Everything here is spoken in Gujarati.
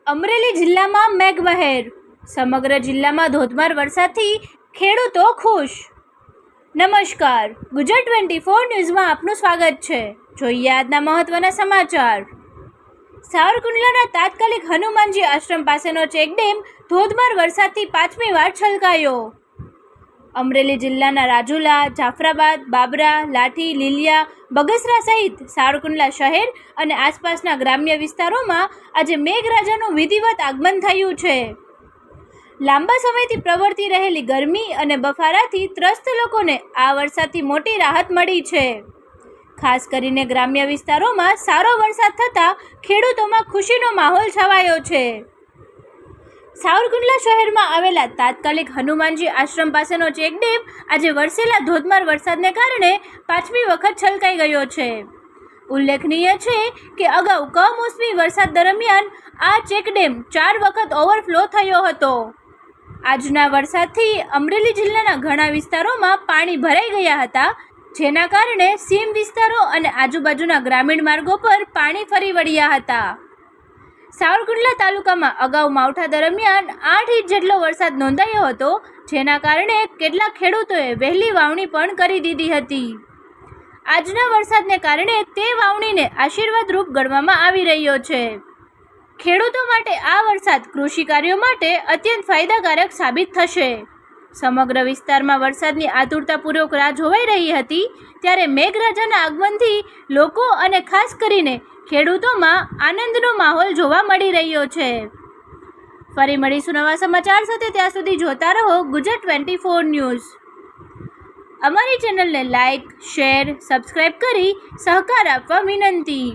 અમરેલી જિલ્લામાં મેઘમહેર. સમગ્ર જિલ્લામાં ધોધમાર વરસાદથી ખેડૂતો ખુશ. નમસ્કાર, ગુજરાત 24 ન્યૂઝમાં આપનું સ્વાગત છે. જોઈએ આજના મહત્વના સમાચાર. સાવરકુંડલાના તાત્કાલિક હનુમાનજી આશ્રમ પાસેનો ચેકડેમ ધોધમાર વરસાદથી 5મી વાર છલકાયો. અમરેલી જિલ્લાના રાજુલા, જાફરાબાદ, બાબરા, લાઠી, લીલિયા, બગસરા સહિત સાવરકુંડલા શહેર અને આસપાસના ગ્રામ્ય વિસ્તારોમાં આજે મેઘરાજાનું વિધિવત આગમન થયું છે. લાંબા સમયથી પ્રવર્તી રહેલી ગરમી અને બફારાથી ત્રસ્ત લોકોને આ વરસાદથી મોટી રાહત મળી છે. ખાસ કરીને ગ્રામ્ય વિસ્તારોમાં સારો વરસાદ થતાં ખેડૂતોમાં ખુશીનો માહોલ છવાયો છે. સાવરકુંડલા શહેરમાં આવેલા તાત્કાલિક હનુમાનજી આશ્રમ પાસેનો ચેકડેમ આજે વરસેલા ધોધમાર વરસાદને કારણે 5મી વખત છલકાઈ ગયો છે. ઉલ્લેખનીય છે કે અગાઉ કમોસમી વરસાદ દરમિયાન આ ચેકડેમ 4 વખત ઓવરફ્લો થયો હતો. આજના વરસાદથી અમરેલી જિલ્લાના ઘણા વિસ્તારોમાં પાણી ભરાઈ ગયા હતા, જેના કારણે સીમ વિસ્તારો અને આજુબાજુના ગ્રામીણ માર્ગો પર પાણી ફરી વળ્યા હતા. સાવરકુંડલા તાલુકામાં અગાઉ માવઠા દરમિયાન 8 ઇંચ જેટલો વરસાદ નોંધાયો હતો, જેના કારણે કેટલાક ખેડૂતોએ વહેલી વાવણી પણ કરી દીધી હતી. આજના વરસાદને કારણે તે વાવણીને આશીર્વાદરૂપ ગણવામાં આવી રહ્યો છે. ખેડૂતો માટે આ વરસાદ કૃષિ કાર્યો માટે અત્યંત ફાયદાકારક સાબિત થશે. સમગ્ર વિસ્તારમાં વરસાદની આતુરતાપૂર્વક રાહ જોવાઈ રહી હતી, ત્યારે મેઘરાજાના આગમનથી લોકો અને ખાસ કરીને ખેડૂતોમાં આનંદનો માહોલ જોવા મળી રહ્યો છે. ફરી મળીશું નવા સમાચાર સાથે. ત્યાં સુધી જોતા રહો ગુજરાત 24 ન્યૂઝ. અમારી ચેનલને લાઇક, શેર, સબસ્ક્રાઇબ કરી સહકાર આપવા વિનંતી.